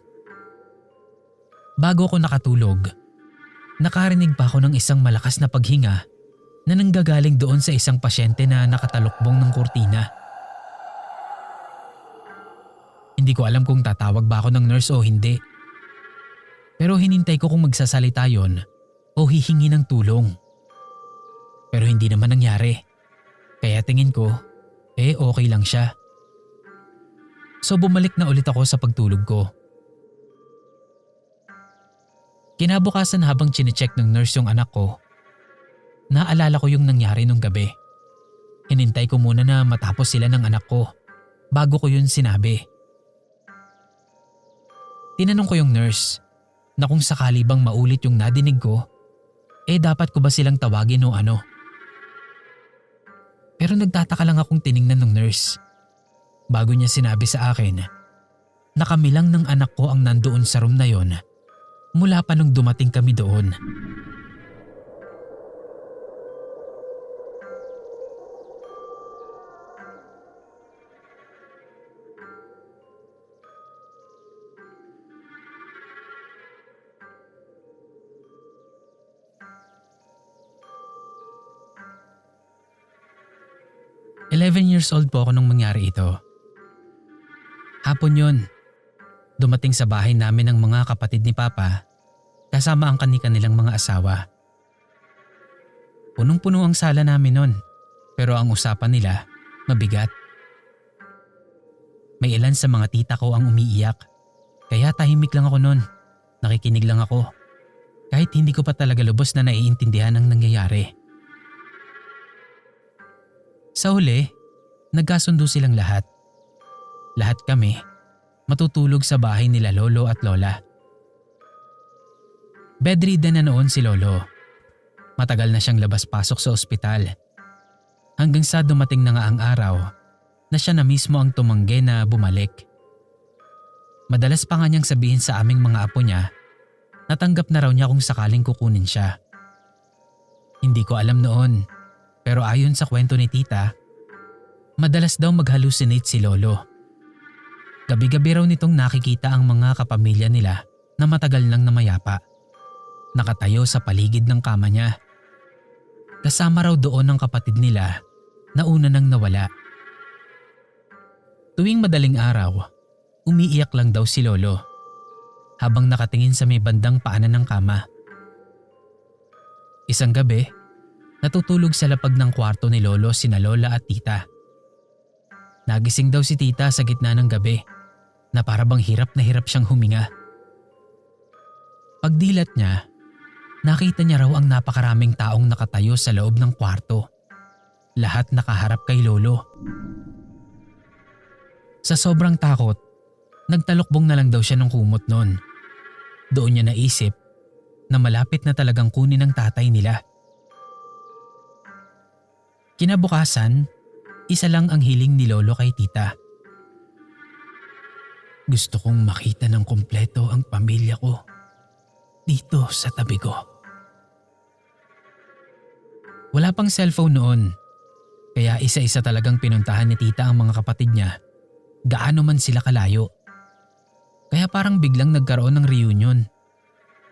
Bago ko nakatulog, nakarinig pa ako ng isang malakas na paghinga na nanggagaling doon sa isang pasyente na nakatalukbong ng kurtina. Hindi ko alam kung tatawag ba ako ng nurse o hindi. Pero hinintay ko kung magsasalita yon o hihingi ng tulong. Pero hindi naman nangyari. Kaya tingin ko, okay lang siya. So bumalik na ulit ako sa pagtulog ko. Kinabukasan habang chinecheck ng nurse yung anak ko, naalala ko yung nangyari nung gabi. Hinintay ko muna na matapos sila ng anak ko bago ko yun sinabi. Tinanong ko yung nurse na kung sakali bang maulit yung nadinig ko, dapat ko ba silang tawagin o ano? Pero nagtataka lang akong tiningnan ng nurse. Bago niya sinabi sa akin na kami lang ng anak ko ang nandoon sa room na yon mula pa nung dumating kami doon. Eleven years old po ako nung mangyari ito. Hapon yun. Dumating sa bahay namin ang mga kapatid ni Papa kasama ang kanilang mga asawa. Punong-puno ang sala namin nun, pero ang usapan nila mabigat. May ilan sa mga tita ko ang umiiyak, kaya tahimik lang ako nun. Nakikinig lang ako, kahit hindi ko pa talaga lubos na naiintindihan ang nangyayari. Sa huli, nagkasundo silang lahat. Lahat kami matutulog sa bahay nila lolo at lola. Bedridden na noon si lolo. Matagal na siyang labas-pasok sa ospital. Hanggang sa dumating na nga ang araw na siya na mismo ang tumanggi na bumalik. Madalas pa nga niyang sabihin sa aming mga apo niya na tanggap na raw niya kung sakaling kukunin siya. Hindi ko alam noon. Pero ayon sa kwento ni tita, madalas daw mag-hallucinate si lolo. Gabi-gabi raw nitong nakikita ang mga kapamilya nila na matagal nang namayapa. Nakatayo sa paligid ng kama niya. Kasama raw doon ang kapatid nila na una nang nawala. Tuwing madaling araw, umiiyak lang daw si lolo habang nakatingin sa may bandang paanan ng kama. Isang gabi, natutulog sa lapag ng kwarto ni lolo sina lola at tita. Nagising daw si tita sa gitna ng gabi na para bang hirap na hirap siyang huminga. Pagdilat niya, nakita niya raw ang napakaraming taong nakatayo sa loob ng kwarto. Lahat nakaharap kay lolo. Sa sobrang takot, nagtalokbong na lang daw siya ng kumot noon. Doon niya naisip na malapit na talagang kunin ng tatay nila. Kinabukasan, isa lang ang hiling ni lolo kay tita. Gusto kong makita ng kumpleto ang pamilya ko dito sa tabi ko. Wala pang cellphone noon, kaya isa-isa talagang pinuntahan ni tita ang mga kapatid niya, gaano man sila kalayo. Kaya parang biglang nagkaroon ng reunion.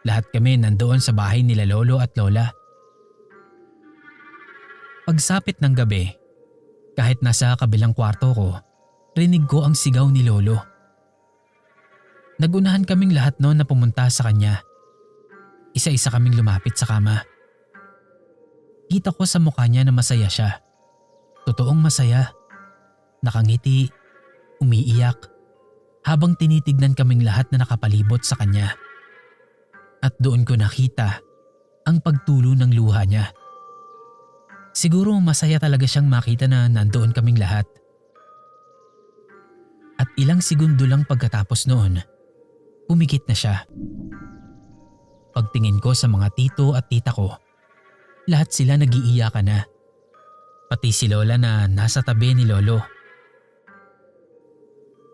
Lahat kami nandoon sa bahay nila lolo at lola. Pagsapit ng gabi, kahit nasa kabilang kwarto ko, rinig ko ang sigaw ni lolo. Nagunahan kaming lahat noon na pumunta sa kanya. Isa-isa kaming lumapit sa kama. Kita ko sa mukha niya na masaya siya. Totoong masaya. Nakangiti, umiiyak, habang tinitignan kaming lahat na nakapalibot sa kanya. At doon ko nakita ang pagtulo ng luha niya. Siguro masaya talaga siyang makita na nandoon kaming lahat. At ilang segundo lang pagkatapos noon, pumikit na siya. Pagtingin ko sa mga tito at tita ko, lahat sila nag-iiyakan na. Pati si lola na nasa tabi ni lolo.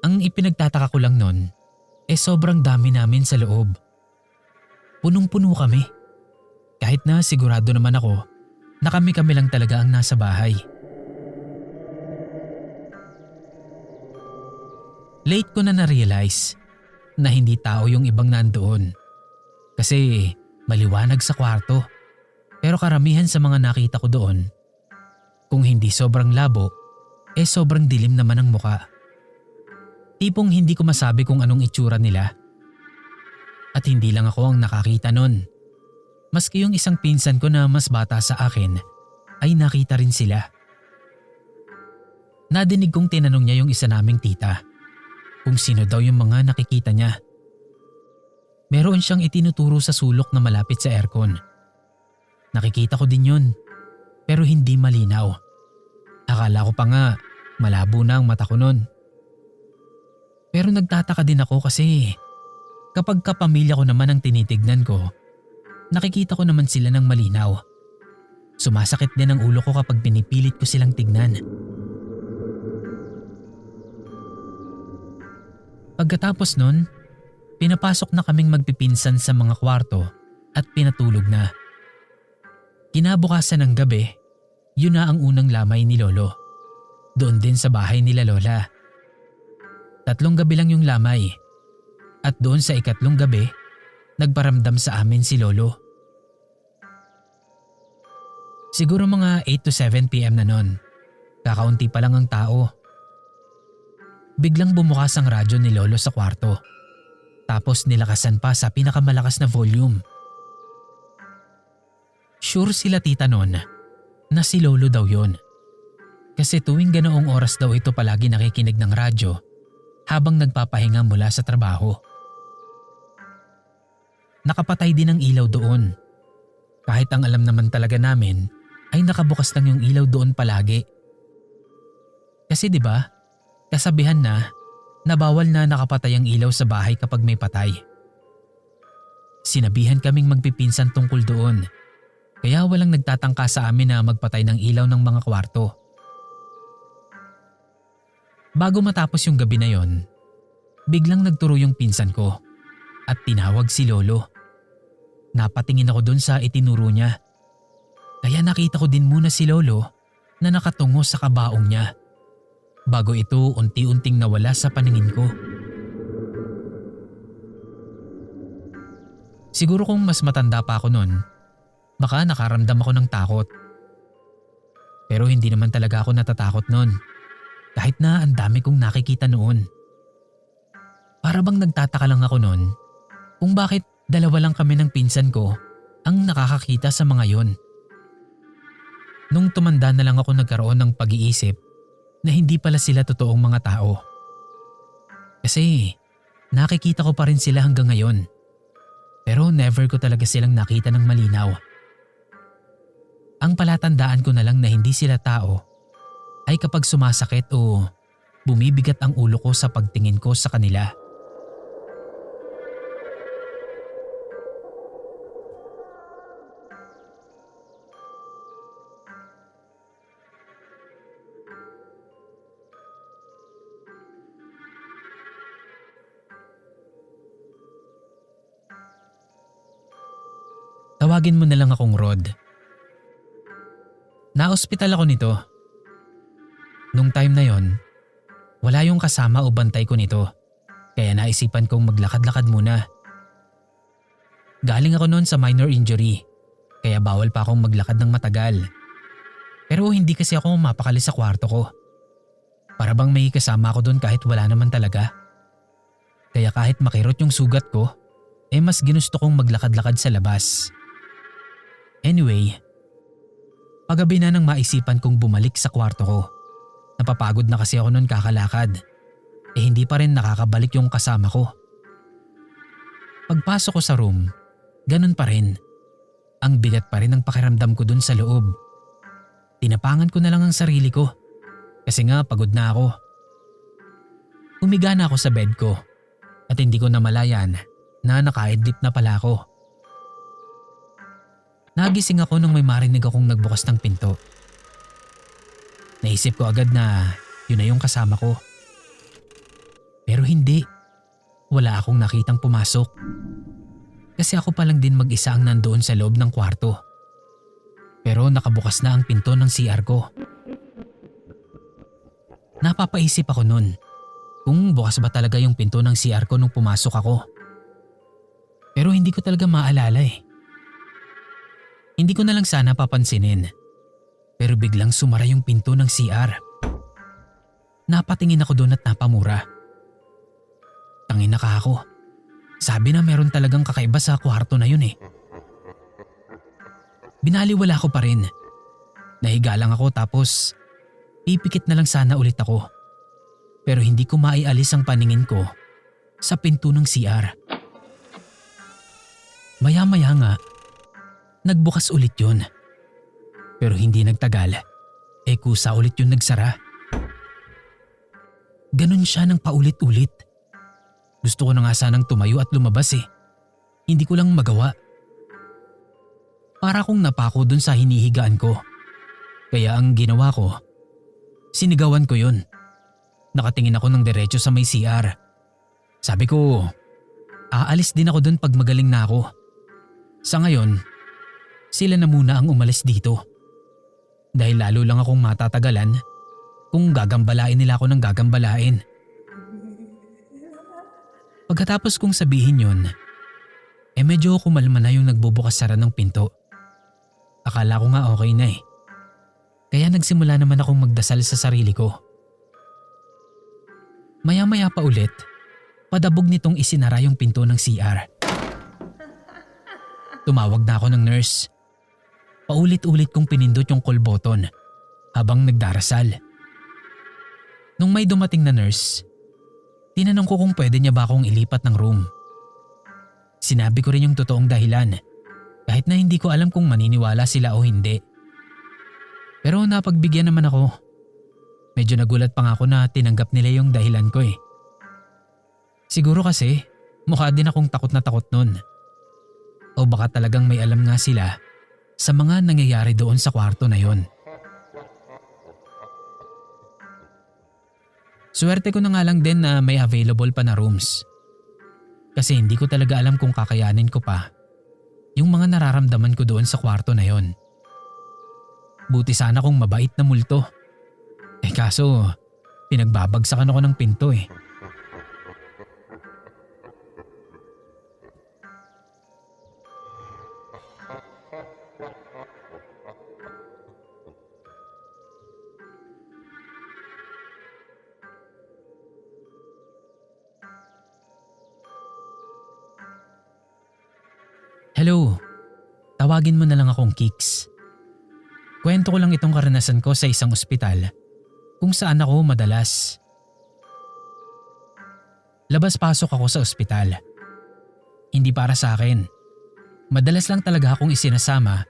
Ang ipinagtataka ko lang nun, sobrang dami namin sa loob. Punong-puno kami. Kahit na sigurado naman ako na kami-kami lang talaga ang nasa bahay. Late ko na na-realize na hindi tao yung ibang nandoon. Kasi maliwanag sa kwarto. Pero karamihan sa mga nakita ko doon, kung hindi sobrang labo, sobrang dilim naman ang muka. Tipong hindi ko masabi kung anong itsura nila. At hindi lang ako ang nakakita nun. Maski yung isang pinsan ko na mas bata sa akin ay nakita rin sila. Nadinig kong tinanong niya yung isa naming tita kung sino daw yung mga nakikita niya. Meron siyang itinuturo sa sulok na malapit sa aircon. Nakikita ko din yun, pero hindi malinaw. Akala ko pa nga malabo na ang mata ko nun. Pero nagtataka din ako kasi kapag kapamilya ko naman ang tinitignan ko, nakikita ko naman sila ng malinaw. Sumasakit din ang ulo ko kapag pinipilit ko silang tignan. Pagkatapos nun, pinapasok na kaming magpipinsan sa mga kwarto at pinatulog na. Kinabukasan ng gabi, yun na ang unang lamay ni Lolo. Doon din sa bahay nila Lola. 3 gabi lang yung lamay. At doon sa 4 gabi, nagparamdam sa amin si Lolo. Siguro mga 8 to 7 p.m. na nun. Kakaunti pa lang ang tao. Biglang bumukas ang radyo ni Lolo sa kwarto. Tapos nilakasan pa sa pinakamalakas na volume. Sure sila tita nun na si Lolo daw yun. Kasi tuwing ganoong oras daw ito palagi nakikinig ng radyo habang nagpapahinga mula sa trabaho. Nakapatay din ang ilaw doon. Kahit ang alam naman talaga namin ay nakabukas lang yung ilaw doon palagi. Kasi 'di ba, kasabihan na bawal na nakapatay ang ilaw sa bahay kapag may patay. Sinabihan kaming magpipinsan tungkol doon. Kaya walang nagtatangka sa amin na magpatay ng ilaw ng mga kwarto. Bago matapos yung gabi na yon, biglang nagturo yung pinsan ko at tinawag si Lolo. Napatingin ako dun sa itinuro niya. Kaya nakita ko din muna si Lolo na nakatungo sa kabaong niya. Bago ito unti-unting nawala sa paningin ko. Siguro kung mas matanda pa ako nun, baka nakaramdam ako ng takot. Pero hindi naman talaga ako natatakot nun. Kahit na ang dami kong nakikita noon. Para bang nagtataka lang ako nun kung bakit 2 lang kami ng pinsan ko ang nakakakita sa mga yon. Nung tumanda na lang ako nagkaroon ng pag-iisip na hindi pala sila totoong mga tao. Kasi nakikita ko pa rin sila hanggang ngayon. Pero never ko talaga silang nakita ng malinaw. Ang palatandaan ko na lang na hindi sila tao ay kapag sumasakit o bumibigat ang ulo ko sa pagtingin ko sa kanila. Tawagin mo na lang akong Rod. Na-ospital ako nito. Nung time na yon, wala yung kasama o bantay ko nito. Kaya naisipan kong maglakad-lakad muna. Galing ako noon sa minor injury, kaya bawal pa akong maglakad ng matagal. Pero hindi kasi ako mapakali sa kwarto ko. Para bang may kasama ako doon kahit wala naman talaga. Kaya kahit makirot yung sugat ko, mas ginusto kong maglakad-lakad sa labas. Anyway, paggabi na nang maisipan kong bumalik sa kwarto ko. Napapagod na kasi ako noon kakalakad. Hindi pa rin nakakabalik yung kasama ko. Pagpasok ko sa room, ganun pa rin. Ang bigat pa rin ang pakiramdam ko dun sa loob. Tinapangan ko na lang ang sarili ko. Kasi nga pagod na ako. Humiga na ako sa bed ko. At hindi ko namalayan na nakaidlip na pala ako. Nagising ako nung may marinig akong nagbukas ng pinto. Naisip ko agad na yun na yung kasama ko. Pero hindi, wala akong nakitang pumasok. Kasi ako pa lang din mag-isa ang nandoon sa loob ng kwarto. Pero nakabukas na ang pinto ng CR ko. Napapaisip ako nun kung bukas ba talaga yung pinto ng CR ko nung pumasok ako. Pero hindi ko talaga maalala eh. Hindi ko na lang sana papansinin. Pero biglang sumara yung pinto ng CR. Napatingin ako doon at napamura. Tangina ka ako. Sabi na meron talagang kakaiba sa kwarto na yun eh. Binaliwala ko pa rin. Nahiga lang ako tapos pipikit na lang sana ulit ako. Pero hindi ko maialis ang paningin ko sa pinto ng CR. Maya-maya nga, nagbukas ulit yun. Pero hindi nagtagal, kusa ulit yun nagsara. Ganun siya ng paulit-ulit. Gusto ko na nga sanang tumayo at lumabas eh. Hindi ko lang magawa. Para akong napako dun sa hinihigaan ko. Kaya ang ginawa ko, sinigawan ko yun. Nakatingin ako ng diretso sa may CR. Sabi ko, aalis din ako dun pag magaling na ako. Sa ngayon, sila na muna ang umalis dito. Dahil lalo lang akong matatagalan kung gagambalain nila ako ng gagambalain. Pagkatapos kong sabihin yun, medyo kumalma na yung nagbubukas-sara ng pinto. Akala ko nga okay na eh. Kaya nagsimula naman akong magdasal sa sarili ko. Maya-maya pa ulit, padabog nitong isinara yung pinto ng CR. Tumawag na ako ng nurse. Paulit-ulit kong pinindot yung call button habang nagdarasal. Nung may dumating na nurse, tinanong ko kung pwede niya ba akong ilipat ng room. Sinabi ko rin yung totoong dahilan, kahit na hindi ko alam kung maniniwala sila o hindi. Pero napagbigyan naman ako. Medyo nagulat pa nga ako na tinanggap nila yung dahilan ko eh. Siguro kasi mukha din akong takot na takot nun. O baka talagang may alam nga sila sa mga nangyayari doon sa kwarto na yon. Swerte ko na nga lang din na may available pa na rooms. Kasi hindi ko talaga alam kung kakayanin ko pa yung mga nararamdaman ko doon sa kwarto na yon. Buti sana kung mabait na multo. Kaso pinagbabagsakan ako ng pinto eh. Hello, tawagin mo na lang akong Kix. Kwento ko lang itong karanasan ko sa isang ospital kung saan ako madalas. Labas-pasok ako sa ospital. Hindi para sa akin. Madalas lang talaga akong isinasama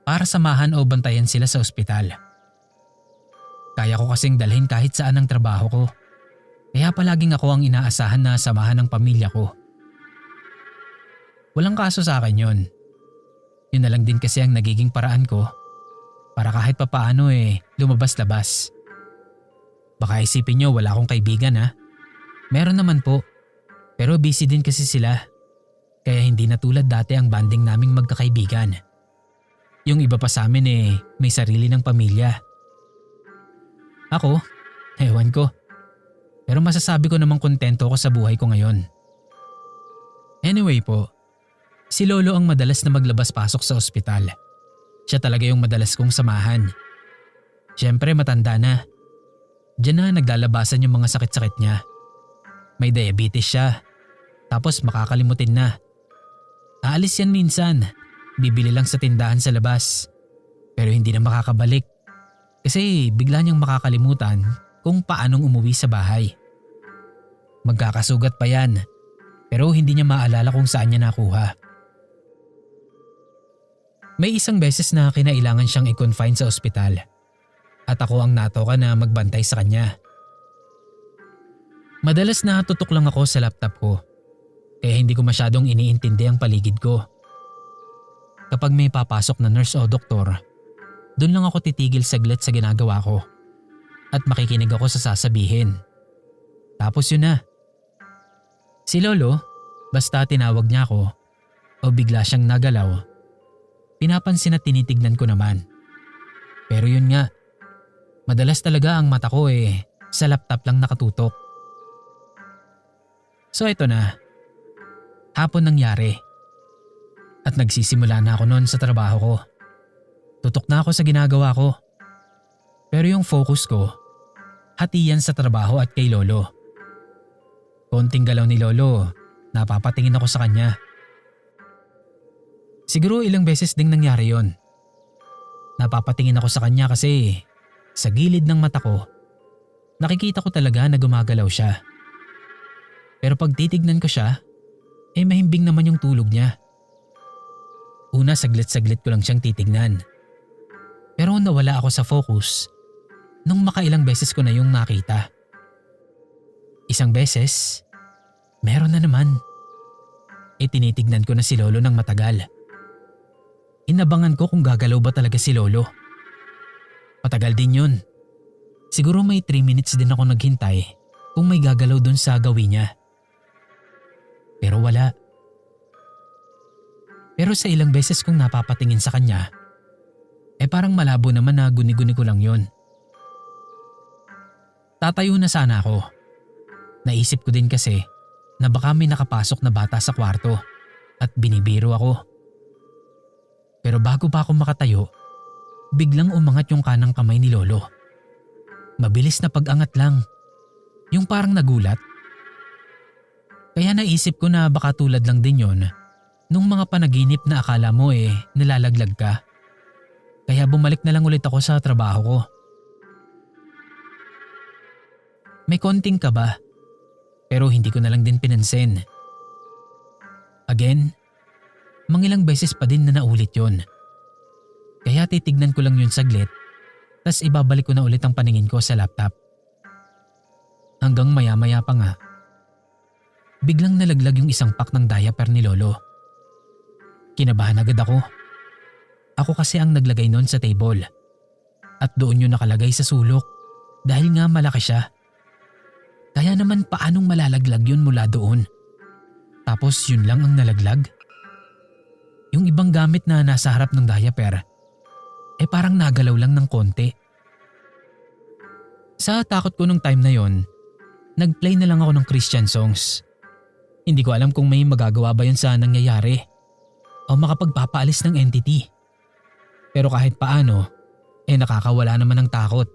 para samahan o bantayan sila sa ospital. Kaya ko kasing dalhin kahit saan ang trabaho ko. Kaya palaging ako ang inaasahan na samahan ng pamilya ko. Walang kaso sa akin yun. Yun na lang din kasi ang nagiging paraan ko para kahit papaano lumabas-labas. Baka isipin nyo wala akong kaibigan ha. Meron naman po. Pero busy din kasi sila. Kaya hindi na tulad dati ang banding naming magkakaibigan. Yung iba pa sa amin may sarili ng pamilya. Ako, ewan ko. Pero masasabi ko namang kontento ako sa buhay ko ngayon. Anyway po, si Lolo ang madalas na maglabas-pasok sa ospital. Siya talaga yung madalas kong samahan. Siyempre matanda na. Diyan na naglalabasan yung mga sakit-sakit niya. May diabetes siya. Tapos makakalimutin na. Aalis yan minsan. Bibili lang sa tindahan sa labas. Pero hindi na makakabalik. Kasi bigla niyang makakalimutan kung paanong umuwi sa bahay. Magkakasugat pa yan. Pero hindi niya maalala kung saan niya nakuha. May isang beses na kinailangan siyang i-confine sa ospital. At ako ang natoka na magbantay sa kanya. Madalas na tutok lang ako sa laptop ko. Kaya hindi ko masyadong iniintindi ang paligid ko. Kapag may papasok na nurse o doktor, doon lang ako titigil saglit sa ginagawa ko. At makikinig ako sa sasabihin. Tapos yun na, Si Lolo, basta tinawag niya ako o bigla siyang nagalaw, pinapansin at tinitignan ko naman. Pero yun nga, madalas talaga ang mata ko sa laptop lang nakatutok. So ito na, hapon nangyari. At nagsisimula na ako noon sa trabaho ko. Tutok na ako sa ginagawa ko. Pero yung focus ko, hatiyan sa trabaho at kay Lolo. Konting galaw ni Lolo, napapatingin ako sa kanya. Siguro ilang beses ding nangyari yon. Napapatingin ako sa kanya kasi sa gilid ng mata ko, nakikita ko talaga na gumagalaw siya. Pero pag titignan ko siya, mahimbing naman yung tulog niya. Una saglit-saglit ko lang siyang titignan. Pero nawala ako sa focus nung makailang beses ko na yung nakita. Isang beses, meron na naman. Tinitignan ko na si Lolo ng matagal. Inabangan ko kung gagalaw ba talaga si Lolo. Matagal din yun. Siguro may 3 minutes din ako naghintay kung may gagalaw dun sa gawin niya. Pero wala. Pero sa ilang beses kong napapatingin sa kanya, parang malabo naman na guni-guni ko lang yon. Tatayo na sana ako. Naisip ko din kasi na baka may nakapasok na bata sa kwarto at binibiro ako. Pero bago pa ako makatayo, biglang umangat yung kanang kamay ni Lolo. Mabilis na pag-angat lang. Yung parang nagulat. Kaya naisip ko na baka tulad lang din yon nung mga panaginip na akala mo nalalaglag ka. Kaya bumalik na lang ulit ako sa trabaho ko. May konting kaba, pero hindi ko na lang din pinansin. Again, mangilang beses pa din na naulit yon. Kaya titignan ko lang yun saglit, tas ibabalik ko na ulit ang paningin ko sa laptop. Hanggang maya-maya pa nga, biglang nalaglag yung isang pack ng diaper ni Lolo. Kinabahan agad ako. Ako kasi ang naglagay nun sa table. At doon yun nakalagay sa sulok dahil nga malaki siya. Kaya naman paanong malalaglag yun mula doon? Tapos yun lang ang nalaglag? Yung ibang gamit na nasa harap ng diaper, parang nagalaw lang ng konti. Sa takot ko nung time na yon, nagplay na lang ako ng Christian songs. Hindi ko alam kung may magagawa ba yun sa nangyayari o makapagpapaalis ng entity. Pero kahit paano, nakakawala naman ng takot.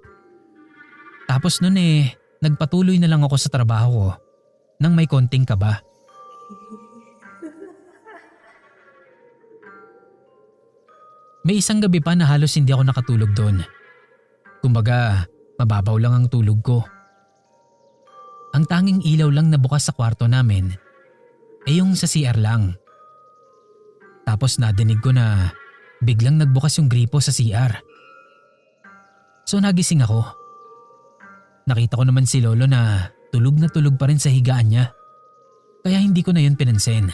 Tapos nun nagpatuloy na lang ako sa trabaho ko nang may konting kaba. May isang gabi pa na halos hindi ako nakatulog doon. Kumbaga, mababaw lang ang tulog ko. Ang tanging ilaw lang na bukas sa kwarto namin yung sa CR lang. Tapos nadinig ko na biglang nagbukas yung gripo sa CR. So nagising ako. Nakita ko naman si Lolo na tulog pa rin sa higaan niya. Kaya hindi ko na yun pinansin.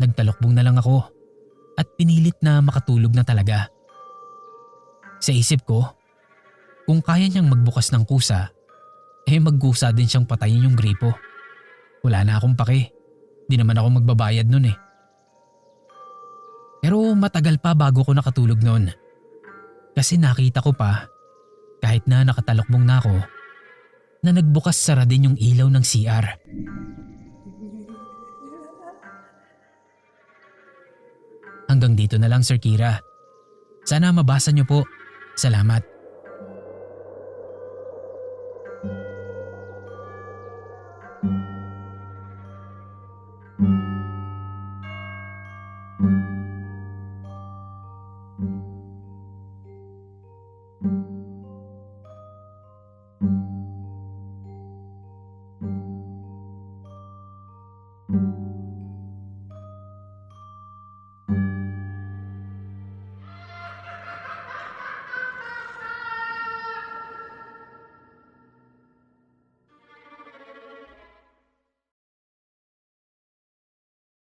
Nagtalokbong na lang ako at pinilit na makatulog na talaga. Sa isip ko, kung kaya niyang magbukas ng kusa, magkusa din siyang patayin yung gripo. Wala na akong pake. Di naman ako magbabayad nun . Pero matagal pa bago ko nakatulog nun. Kasi nakita ko pa, kahit na nakatalokbong na ako, na nagbukas sara din yung ilaw ng CR. Hanggang dito na lang, Sir Kira. Sana mabasa niyo po. Salamat.